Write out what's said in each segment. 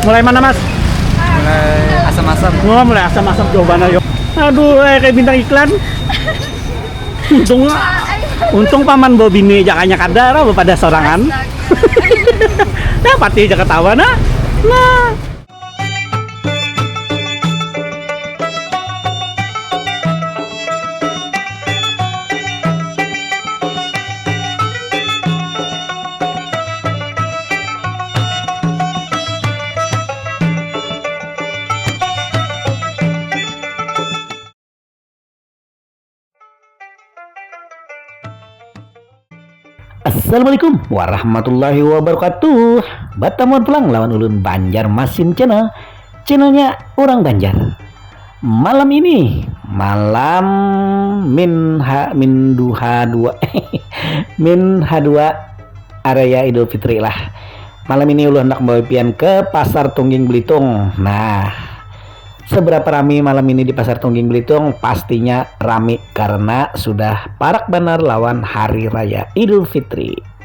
Mulai mana mas? Mulai asam-asam. Oh, mulai asam-asam jawabannya yuk. Aduh, kayak bintang iklan. Untung paman bawa bini jakanya kadar pada sorangan. Nah, pati aja ketawa nah. Nah. Assalamualaikum warahmatullahi wabarakatuh. Batamuan pulang lawan ulun Banjarmasin channelnya orang Banjar. Malam ini malam min duha 2 min H2 area Idul Fitri lah. Malam ini ulun hendak bawa pian ke Pasar Tungging Belitung. Nah, seberapa rame malam ini di Pasar Tungging Belitung? Pastinya rame karena sudah parak benar lawan Hari Raya Idul Fitri.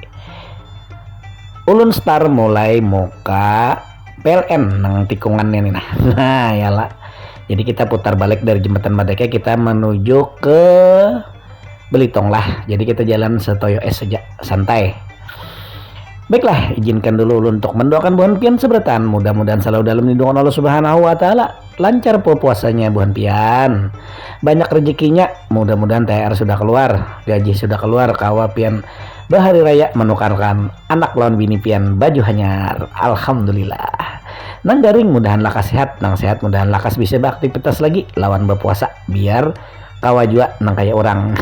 Ulun start mulai muka PLN nang tikungannya nih nah. Nah, yalah. Jadi kita putar balik dari Jembatan Madaka, kita menuju ke Belitung lah. Jadi kita jalan setoyo saja, santai. Baiklah, izinkan dulu ulun untuk mendoakan buhan pian seberatan. Mudah-mudahan selalu dalam lindungan Allah Subhanahu wa taala. Lancar puasanya buhan pian. Banyak rezekinya. Mudah-mudahan THR sudah keluar, gaji sudah keluar, kawa pian bahari raya menukarkan anak lawan bini pian baju hanyar. Alhamdulillah. Nang garing mudahan lakas sehat, nang sehat mudahan lakas bisa beraktivitas lagi lawan berpuasa biar kawa juga nang kayak orang.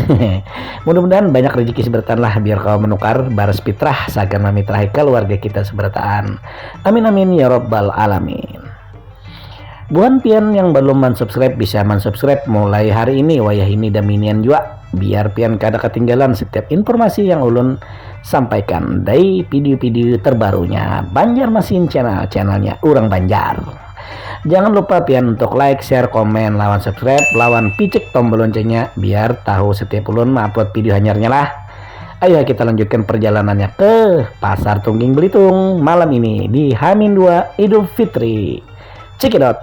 Mudah-mudahan banyak rezeki seberatan lah biar kawa menukar baras fitrah sagan mamitra keluarga kita seberatan. Amin amin ya rabbal alamin. Buhan pian yang belum subscribe bisa subscribe mulai hari ini wayah ini dan minian juga biar pian kada ketinggalan setiap informasi yang ulun sampaikan dari video-video terbarunya Banjarmasin channelnya orang Banjar. Jangan lupa pian untuk like, share, komen, lawan subscribe, lawan picek tombol loncengnya biar tahu setiap ulun upload video hanyarnya lah. Ayo kita lanjutkan perjalanannya ke Pasar Tungging Belitung malam ini di H-2 Idul Fitri. Check it out.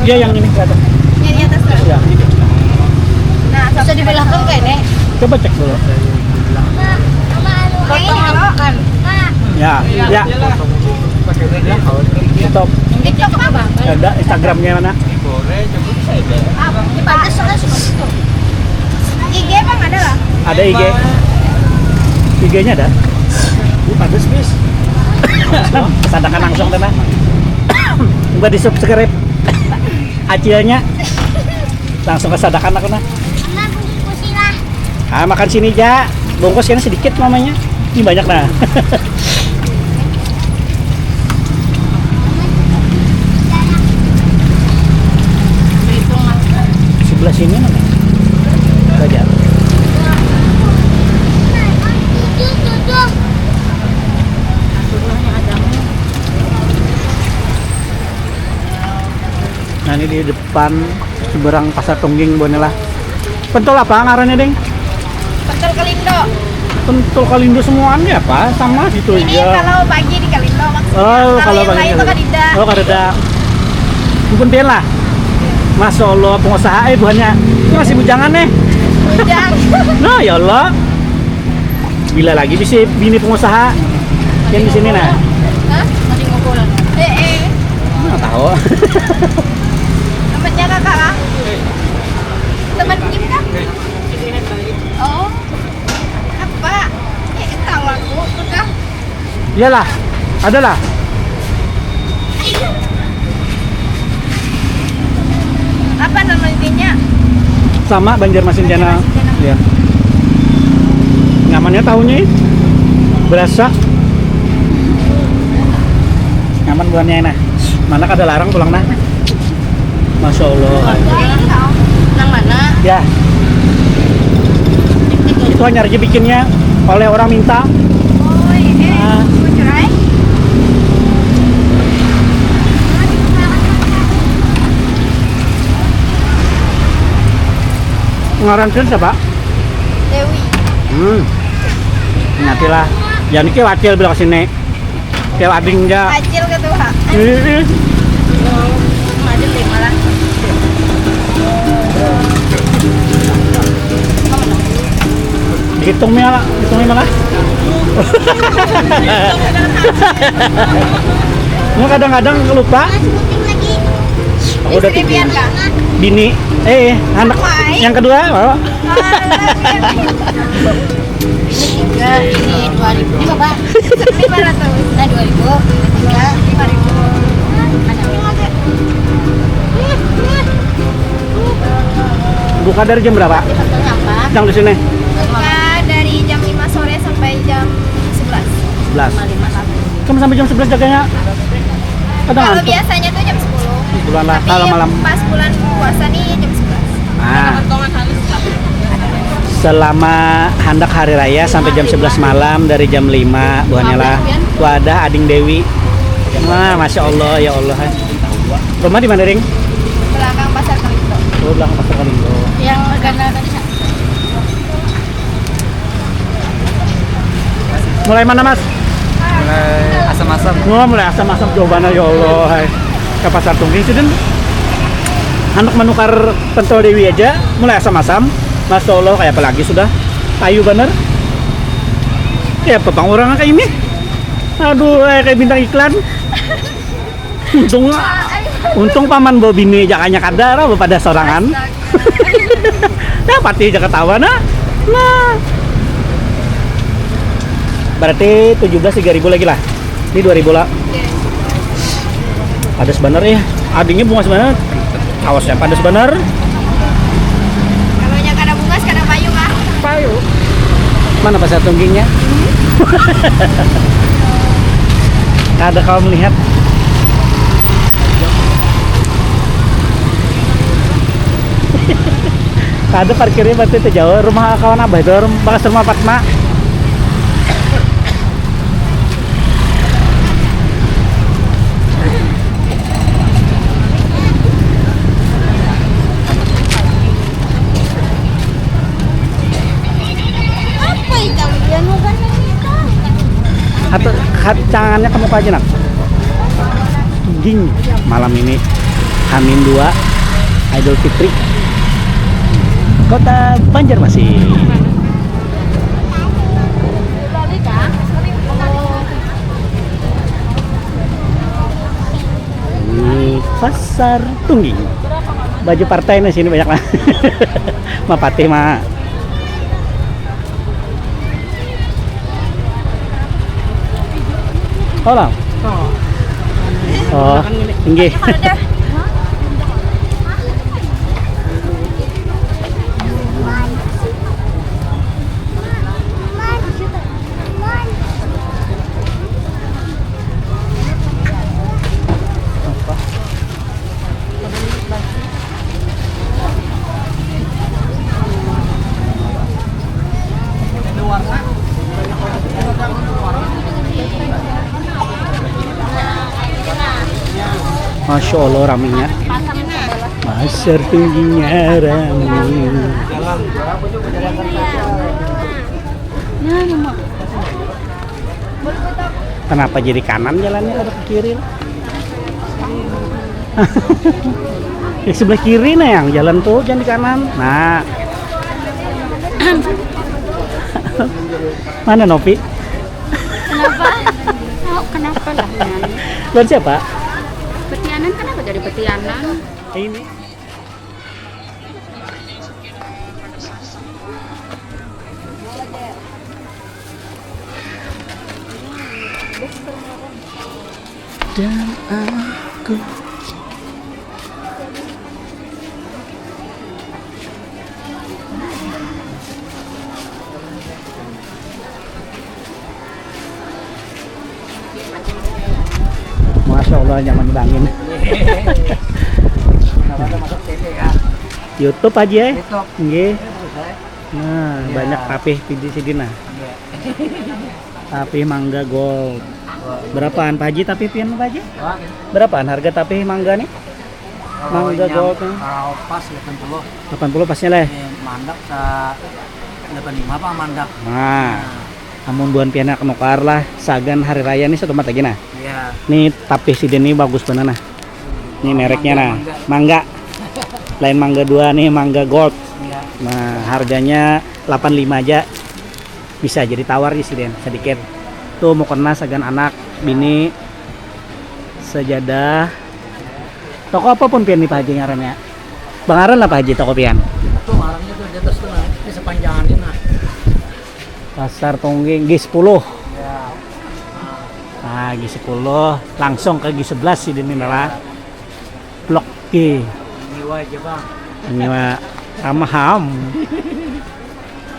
Iya yang ini kelihatan. Yang di atas tuh. Ya, ini. Nah, bisa dibelahkan kayak nek. Coba cek dulu. Potong kan. Ya, ya. Stop. TikTok apa? Ada Instagramnya mana? Apa? Di pantas sana suka situ. IG bang ada lah. Ada IG. IG-nya ada. Bagus bis. Kesadakan langsung teman. Coba di subscribe. Acilnya langsung kesadakan aku nah. Ah, makan sini aja. Bungkus kan sedikit mamanya. Ini banyak nah. Sebelah sini mana? Saja. Nah ini di depan seberang Pasar Tungging Bonela. Pentol apa ngarannya deng? Pentol Kalindo. Pentol Kalindo semuanya apa? Sama gitu Ini aja. kalau pagi di Kalindo maksudnya. Oh, kalau yang pagi lain itu Kadida. Oh, Kadida. Bukan lah. Masya Allah pengusaha buahnya. Ini masih bujangan nih. Bujang. Nah, ya Allah. Bila lagi bisa bini pengusaha yang di sini nah. Hah? Masih ngumpul. Nggak tahu. Temennya kakak lah. Temen Kim kan? Oh. Apa? Tahu aku udah. Iyalah, adalah. Apa nama intinya? Sama Banjarmasin channel. Iya. Nyamannya tahunya berasa. Nyaman buahnya nah. Mana kada larang pulang nah. Masya Allah. Nang mana? Ya. Itu hanya aja bikinnya oleh orang minta. Oh iya. Mau cerai? Ngarankeun siapa? Dewi. Nantilah Jangan kayak wacil bilang kesini. Kayak ading aja. Acil ke tuh, Ha. Ih, Ada 5 lah. Dihitungnya lah, malah. Nggak, kadang-kadang lupa. Sebutin lagi. Aku udah Istri tidur. pian Kak. Bini, anak Mai. yang kedua, oh. Ini 3, ini 2.000. Ini Bapak. 500. Nah, 2.000. 3, 5.000. Buka dari jam berapa? Sebetulnya apa? Yang di sini? Buka dari jam 5 sore sampai jam 11. 11. 5 Kamu sampai jam 11 jaganya? Kadang Kalau ngantuk. biasanya tuh jam 10. Bulan lah, Tapi kalau malam. pas bulan puasa nih jam 11. Nah, selama hendak hari raya sampai jam 11 malam dari jam 5 buahnya lah. Wadah Ading Dewi. Wah, Masya Allah, ya Allah. Rumah di mana, Ring? Belakang pasar Kalindo. Oh, belakang pasar Kalindo. Yang ganda tadi Kak. Mulai mana, Mas? Mulai asam-asam. Oh, mulai asam-asam jawabannya, ya Allah. Hai. Ke pasar Tungging sih, Den. Anak menukar pentol Dewi aja mulai asam-asam. Masya Allah, kayak apa lagi sudah? Ayu bener. Ya, pepang orang kayak ini. Aduh, kayak bintang iklan. Untung paman bawa bini jakanya kadar pada sorangan. Nah, pati aja ketawa nah. Berarti 17 3.000 lagi lah. Ini 2.000 lah. Padas bener ya. Adingnya bunga sebenarnya. Awasnya padas bener. Kalau yang kada bungas kada payung ah. Payu. Mana pasar tunggingnya? Ada kau melihat. Ada parkirnya berarti itu jauh. Rumah kawan abah itu bekas rumah Fatma. Apa itu? Dia bukan Atau tangannya ke muka aja nak. Tungging malam ini Hamin 2 Idul Fitri Kota Banjarmasin. Ini pasar Tungging. Baju partai di sini banyak lah. Mapati mah. Oh, lah. Oh, tinggi. Masya Allah ramenya. Pasar Tunggingnya ramai. Kenapa jadi kanan jalannya ada ke kiri? Di sebelah kiri nah yang jalan tuh jangan di kanan. Nah. Mana Nopi? Kenapa? Oh, kenapa lah? Buat siapa? Petianan kenapa jadi petianan? Ini. Dan aku Masya Allah nyaman bangin. YouTube aja ya. Nggih. Nah, banyak tapih di sini nah. Tapih mangga gold. Berapaan Pak Haji tapih pian Pak Haji? Berapaan harga tapih mangga nih? Mangga gold nih. Pas 80. 80 pasnya lah. Mandak sa 85 apa mandak? Nah, Namun buan piana kenukar lah sagan hari raya nih satu mata gina. Iya. Nih tapi si ini bagus bener nah. Ini mereknya nah, mangga. Lain mangga 2 nih, mangga gold. Iya. Nah, harganya 85 aja. Bisa jadi tawar sih Den, sedikit. Tuh mau kena sagan anak, bini, sejadah. Toko apapun pian nih Pak Haji ngarannya. Bang Aran lah Pak Haji toko pian. Tuh marangnya tuh di atas tuh nah, di sepanjangan ini nah. Pasar Tonggeng G10. Ya. Nah, G10 langsung ke G11 sih ini lah. Blok G. Ini aja bang. Ini mah sama ham.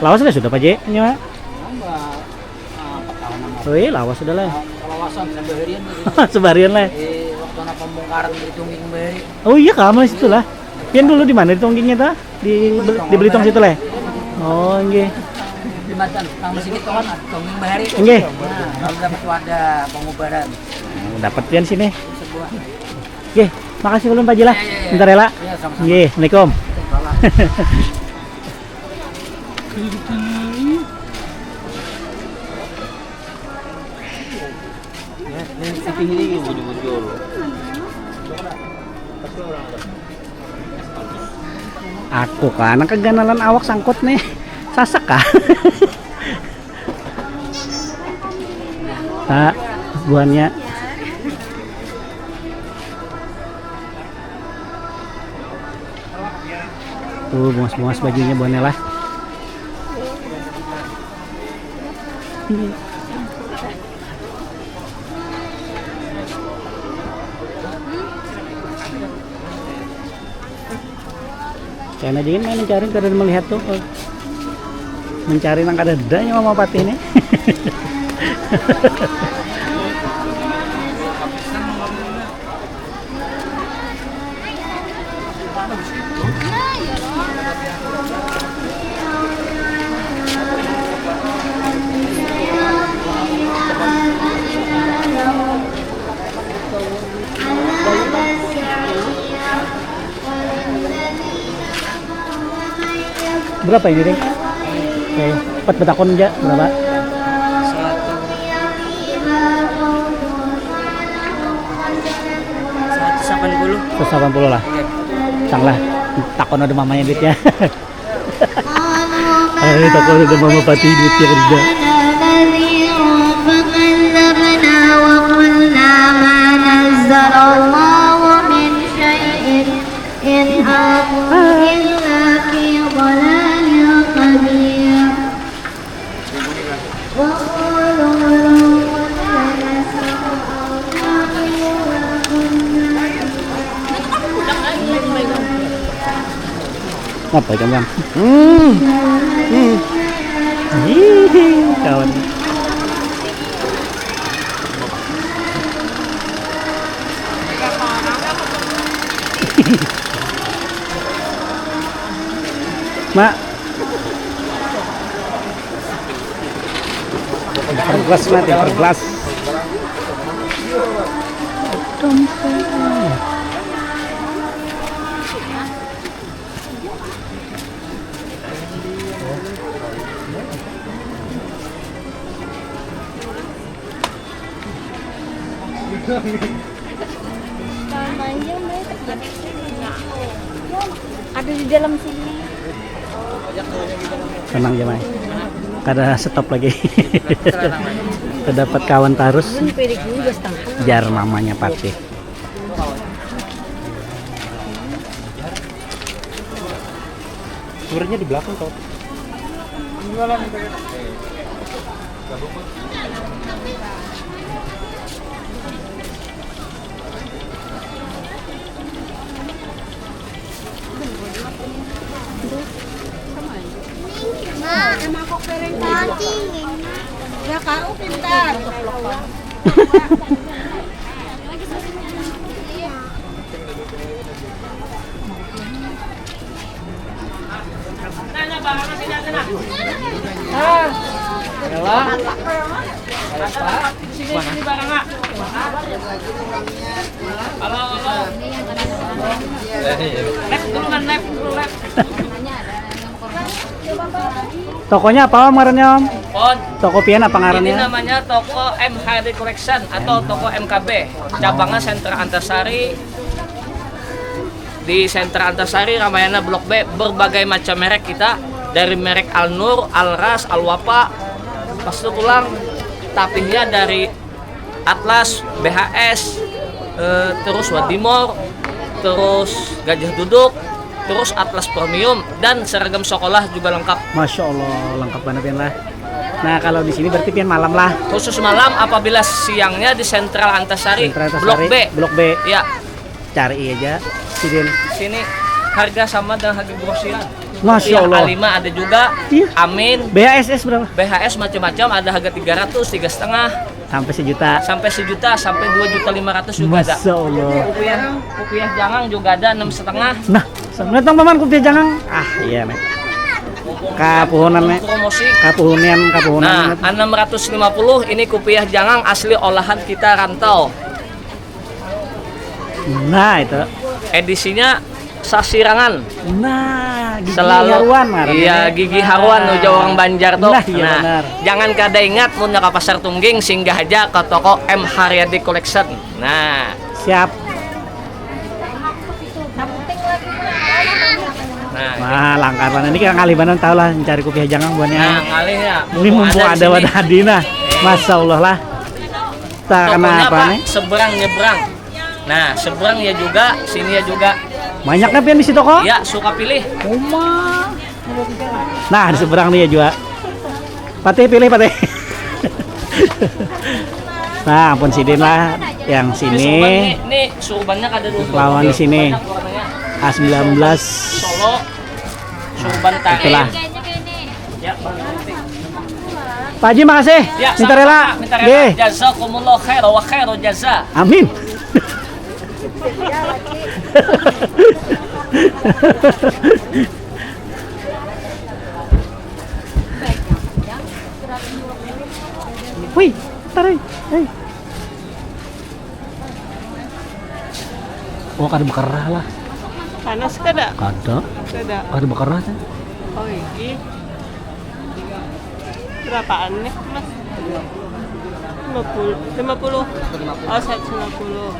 Lawas sudah Pak Haji? Ini mah. Nambah 4 tahun nama. Oh iya, lawas sudah lah. Kawasan sebeharian Sebarian lah. waktu anak pembongkaran di Tungging Beri. Oh iya, kamu situ lah. Pian dulu di mana di Tonggingnya ta? Di Belitung situ lah. Oh, nggih. Di Banten, Kang masih gitu kan Tungging Beri. Nggih. Nah, kalau dapat wadah pengubaran Dapat pian sini. sebuah. Nggih, makasih ulun Pak Haji lah. Iya, iya, iya. Bentar ya lah. Iya, sama-sama. Nggih, Assalamualaikum. Salah. Aku kan keganalan awak sangkut nih. Sasak kah? Tak, buannya. Tuh, bungas-bungas bajunya buannya lah. Karena dia main mencari karena melihat tuh mencari nang kadadanya mama pati ini. Berapa ini, Ding? Oke, empat betakon aja berapa? 180 lah. Sanglah, takon ada mamanya duitnya. Ayo takon ada mama pati duitnya kerja. Apa ikan bang? Kawan. Mak. Per gelas mak, per gelas. Ada di dalam sini. Tenang ya Mai. Kada stop lagi. Terdapat kawan tarus. Jar mamanya Pati. Suaranya di belakang kau. Ya kau pintar. Sini barang nggak? Halo. Left dulu kan, left. Tokonya apa Om ngarannya Om? Pon. Toko pian apa Ini ngarannya? namanya toko M Hardy Collection atau toko MKB. Cabangnya Sentra Antasari. Di Sentra Antasari Ramayana Blok B berbagai macam merek kita, dari merek Al Nur, Al Ras, Al Wafa. Pas itu pulang tapihnya dari Atlas, BHS, terus Wadimor, terus Gajah Duduk, terus Atlas Premium, dan seragam sekolah juga lengkap. Masya Allah, lengkap banget pian lah. Nah kalau di sini berarti pian malam lah. Khusus malam, apabila siangnya di Sentral Antasari, Sentra Antasari, Blok B. Blok B. Ya, Cari aja. Sidin. sini harga sama dengan harga grosiran. Masya Yang Allah. A5 ada juga, Iya. Amin, BHSS berapa? BHS macam-macam, ada harga 300, 3,5, Sampai sejuta. sampai 1 juta, sampai 2.500.000 juga ada. Masya Allah. Kopiah jangang juga ada 6,5. Nah, datang paman kopi jangan. Ah iya nih. Kapuhunan nih. Promosi. Kapuhunan. Nah, 650 ini kopiah jangang asli olahan kita rantau. Nah itu. Edisinya sasirangan. Nah, gigi Selalu haruan marah. iya gigi haruan nuju orang Banjar tuh. Nah, iya benar. Jangan kada ingat mun ka pasar Tungging singgah aja ke toko M Haryadi Collection. Nah, Siap. nah, Wah, langkar banget. Ini kan kali banan tahu lah mencari kopi jangan buatnya. nah ngalih ya. Ini mumpung ada wadah hadina. Masya Allah lah. Tak kena Tokonya apa Pak, nih? seberang nyebrang. Nah, seberang ya juga, sini ya juga. Banyaknya pian di situ kok. Ya, suka pilih. Uma. Nah, di seberang nih ya juga. Patih pilih Patih. Nah, ampun sidin lah yang Ini surban sini nih surbannya kada dua. lawan di sini. Banyak warnanya. A19 Solo, surban tarik. itulah. Ya, Bang Nanti. Pak Haji makasih. Ya, Minta sama-sama. rela. Minta Nggih. rela. Jazakumullah khair wa khairu jaza. Amin. Wih, tarik. Hei. Oh, kada bekerah lah. Panas kada? Kada. Kada. Kada bekerah kan. Oh iki. Berapaan nih, Mas? 50. 50. Oh, 150.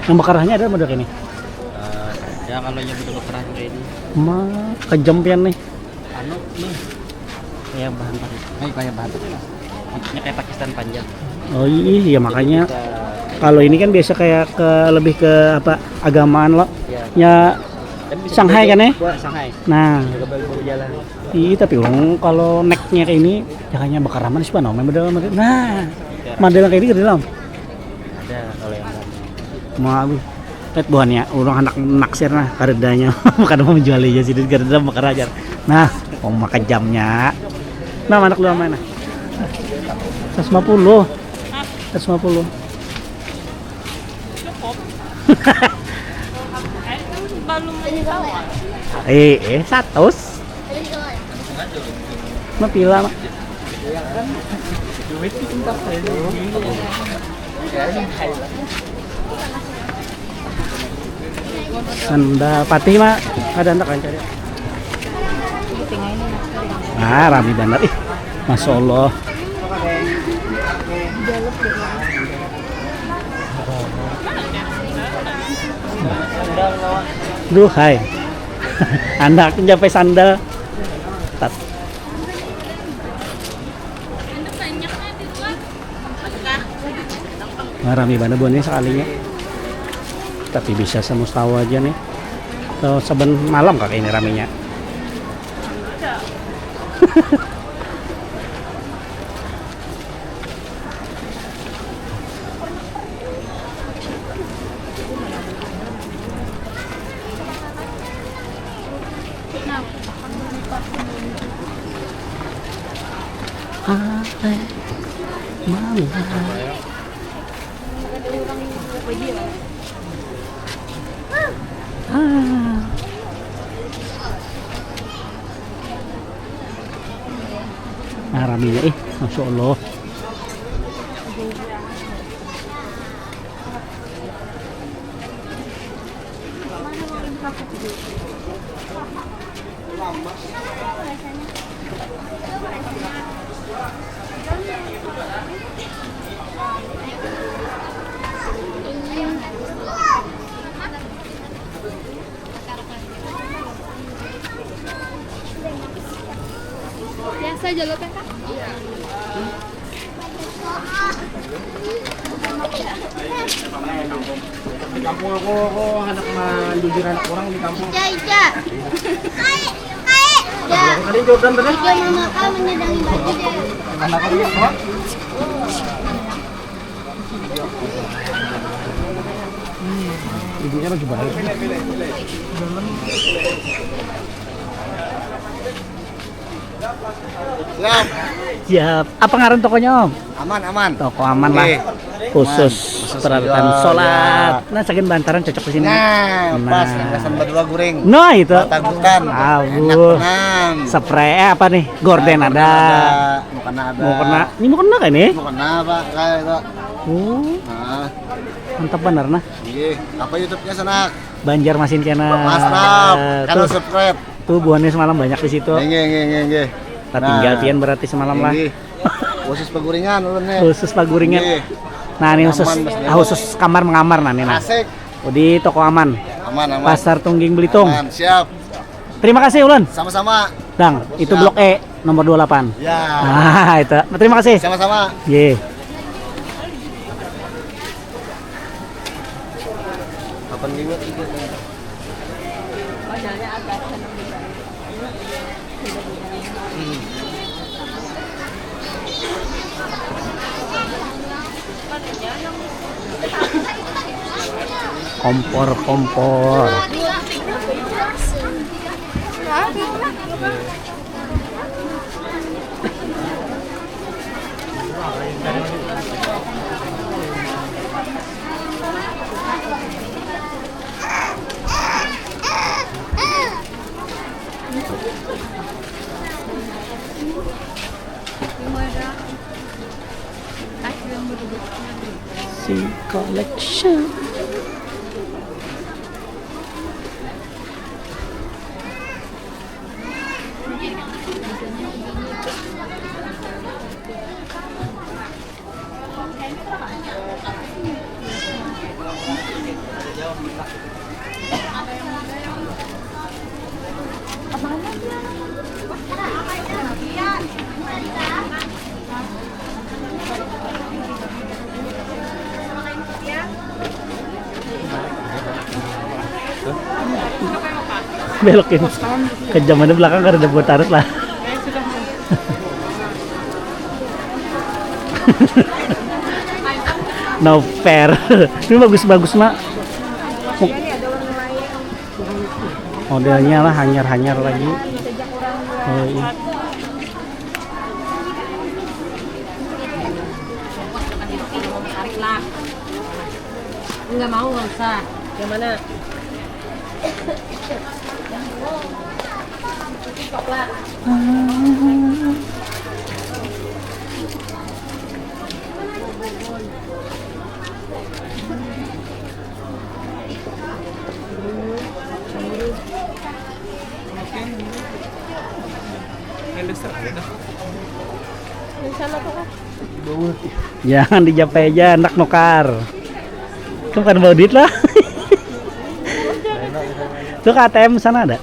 Yang bekerahnya ada model ini. Ya kalau yang betul keras ini. Kejam pian nih. Anu nih. Ya bahan pakai. Kayak bahan. Ini kayak Pakistan panjang. Oh iya makanya kalau ini kan biasa kayak ke lebih ke apa agamaan loh. Ya Shanghai kan ya? Shanghai. Nah, Juga baru jalan. iya tapi kalau necknya kayak ini jangannya bakar raman sih pan, model. Nah, model kayak ini ke dalam. Ada kalau yang Mau lihat buahnya, orang anak naksir nah karedanya, bukan mau menjual aja sih, kareda bakar aja. Nah, mau makan jamnya. Nah, anak lu mana? 150. 150. Belum menjawab. Satus. Mah pila mah. Sandal patih mah ada anak kan cari. Nah, rame banget ih. Masya Allah. Duh, hai. Anak sampai sandal. Tat. Nah, rame banget buahnya sekalinya. Tapi bisa semustawa aja nih. So, saben malam kakek ini ramenya. Nah, ramenya Masya Allah. Bisa jalur kan Kak? Di kampung aku anak manjujur anak orang di kampung. Ija. Ada Jordan tadi. Ija mama kau menyedangi baju deh. Anak aku ya. Ibunya lagi balik. Siap. Siap. Apa ngaran tokonya Om? Aman, aman. Toko aman lah. Oke. Khusus peralatan ya, sholat. Nah, saking bantaran cocok di sini. Nah, pas yang kesan berdua goreng. Nah, itu. Tagukan. Abu. Enak tenang. Spray apa nih? Gorden ada. Mukena ada. Mau kena. Ini mau kena kan ini? Mukena Pak, kayak itu. Oh, Nah, mantap bener nah. iya. Apa YouTube-nya sana? Banjarmasin channel. Masraf. Kalau Tuh, subscribe. tuh buahnya semalam banyak di situ. Nggih. Kita tinggal pian berarti semalam lah. Khusus peguringan ulunnya. Khusus paguringan. Nggih. Nah, ini khusus Aman, Mas Dewo. khusus kamar mengamar nah ini nah. Asik. Oh, di toko aman. Aman, aman. Pasar Tungging Belitung. Aman, siap. Terima kasih Ulun. Sama-sama. Dang, itu Siap. Blok E nomor 28. Ya. Ah, itu. Terima kasih. Sama-sama. Ye. Kapan juga? Kompor. Si collection. Belokin ke zaman belakang kan ada buat taruh lah. No fair. Ini bagus-bagus nak. Modelnya lah hanyar-hanyar lagi. Oh, iya. Enggak mau, enggak usah. Yang mana? Jangan dijapai aja anak nokar. Itu kan bawa duit lah. Tuh ke ATM sana ada.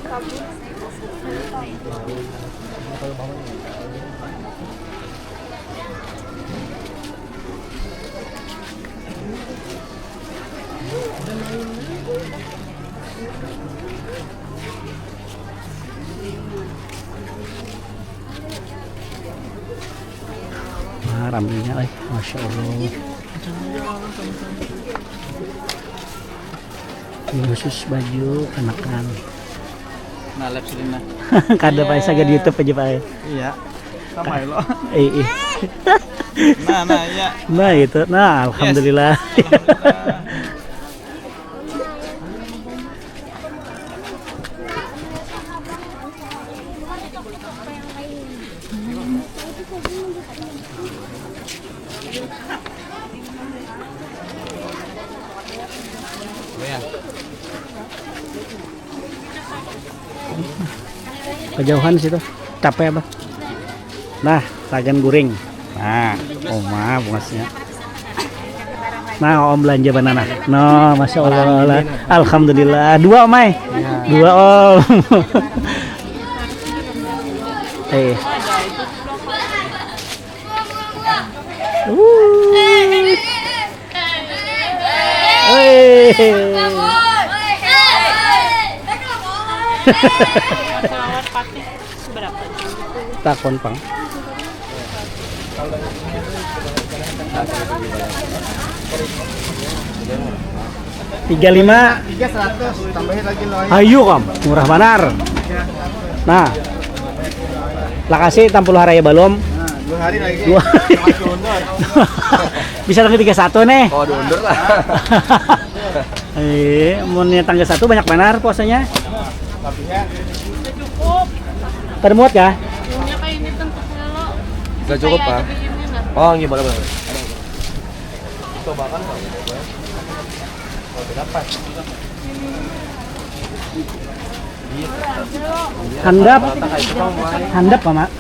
Wah, ramenya, masya Allah. Ini khusus baju anak-anak. Nah, live stream nah. Kada Pak Isa di YouTube aja Pak. Iya. Sama lo. Iya. Nah, ya. Nah itu, nah alhamdulillah. Kejauhan situ, capek apa? Nah, tagan guring. Nah, oma bungasnya. Nah, Om belanja banana. No, masya Allah. Alhamdulillah. Dua Om, Dua Om. Eh. Takon pang. 35. 300, tambahin lagi loh. Ayo kam, murah benar. Nah, lah kasih 60 hari belum. Nah, 2 hari lagi. 2 hari. Masih undur. Bisa tanggal 31 nih. Oh, diundur lah. Munnya tanggal 1 banyak benar puasanya. Tapinya Pada muat ya? enggak cukup, Pak. Oh, gimana, Bang? Coba kan, Pak. Dapat. Handap. Handap, Pak, Mak.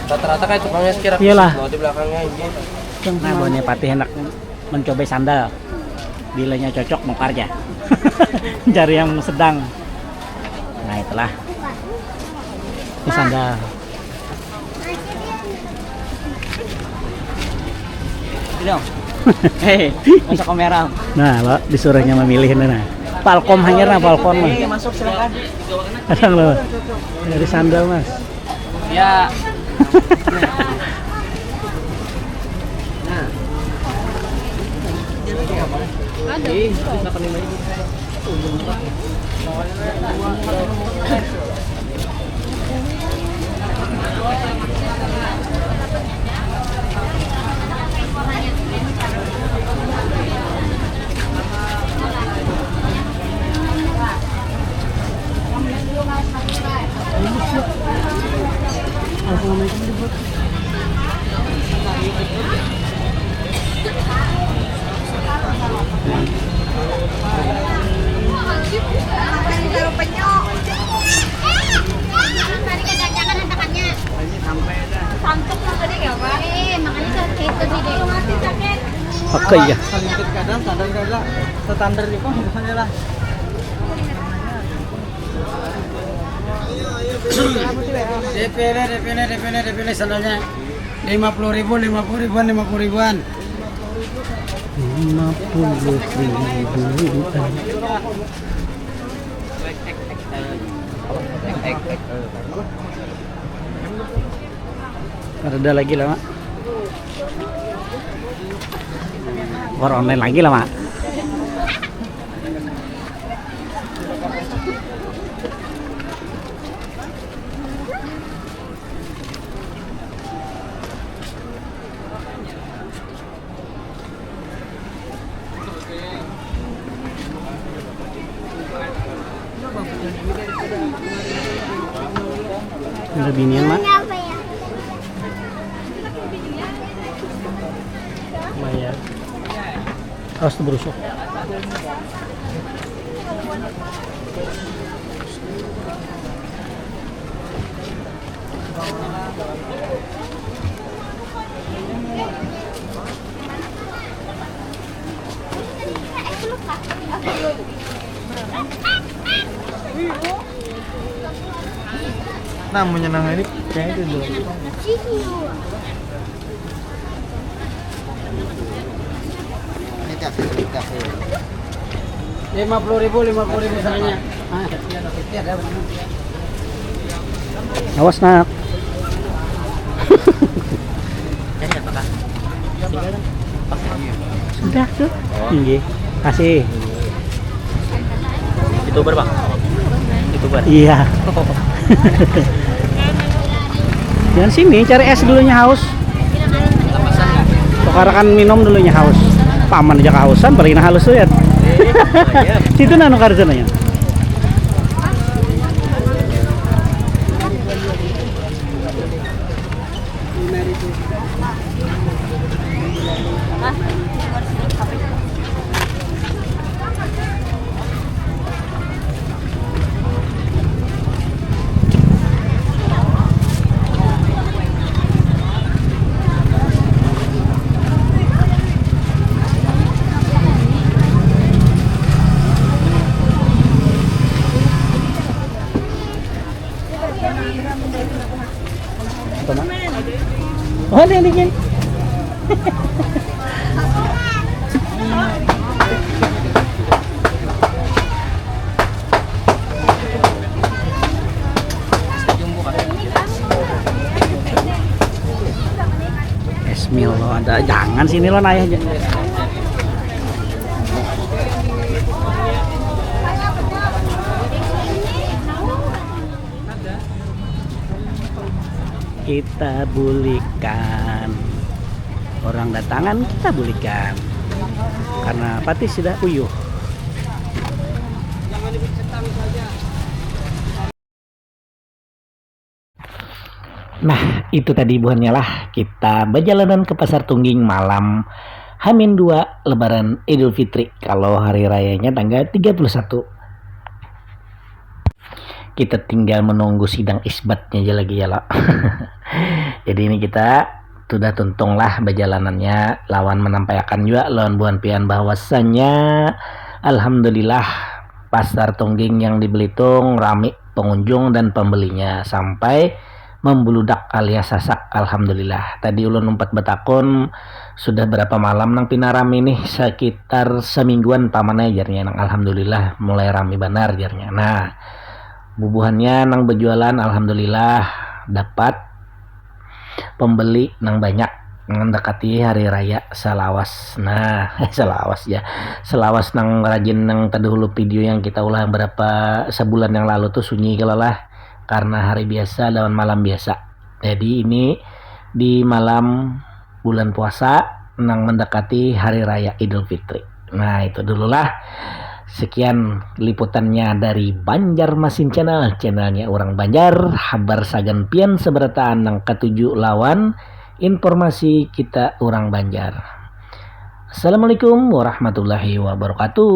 Rata-rata kayak tukangnya sekira. Iyalah. Di belakangnya ini. Nah, Bonnya Patih hendak mencoba sandal. Bilanya cocok mengkar aja. Cari yang sedang. Nah, itulah. Ini sandal. Hei, masuk kamera. Nah, lo disuruhnya memilih nah. Falcon hanya nah Falcon mah. Masuk silakan. Kadang lo. Dari sandal, Mas. Ya. Oke ya. Kadang standar itu misalnya lah. DP sandalnya 50.000, 50.000-an, 50.000-an. 50.000-an. Ada lagi lah, Mak. War online lagi lah, Mak. Ada binian, Mak. Bayar. Harus berusuk. Nah, menyenangkan ini kayaknya itu dulu. 50.000 sandalnya. Awas, Nak. Sudah tuh. Tinggi. Kasih. YouTuber, Bang. YouTuber. Iya. Jangan sini, cari es dulunya haus. Tukarakan minum dulunya haus. Paman aja kehausan, paling halus tuh ya. Situ nanu karjananya. Oh, ada yang dingin. Esmil lo ada, jangan sini lo naik aja. Kita bulikan, orang datangan kita bulikan karena pati sudah uyuh. Nah, itu tadi buahnya lah. Kita berjalanan ke Pasar Tungging malam Hamin 2 Lebaran Idul Fitri. Kalau hari rayanya tanggal 31. Kita tinggal menunggu sidang isbatnya aja lagi ya lah. Jadi ini kita sudah tuntung lah berjalanannya. Lawan menampilkan juga lawan buan pian bahwasannya alhamdulillah Pasar Tungging yang di Belitung rame pengunjung dan pembelinya sampai membludak alias sasak. Alhamdulillah. Tadi ulun umpat betakun sudah berapa malam nang pinarami nih, sekitar semingguan pamannya jarnya nang alhamdulillah mulai rame benar jarnya. Nah, bubuhannya nang berjualan alhamdulillah dapat pembeli nang banyak mendekati hari raya selawas. Nah, selawas ya. Selawas nang rajin nang tadi dulu video yang kita ulah berapa sebulan yang lalu tuh sunyi kelalah karena hari biasa lawan malam biasa. Jadi ini di malam bulan puasa nang mendekati hari raya Idul Fitri. Nah, itu dululah. Sekian liputannya dari Banjarmasin Channel, channelnya orang Banjar, habar sagan pian seberataan nang ketujuh lawan informasi kita orang Banjar. Assalamualaikum warahmatullahi wabarakatuh.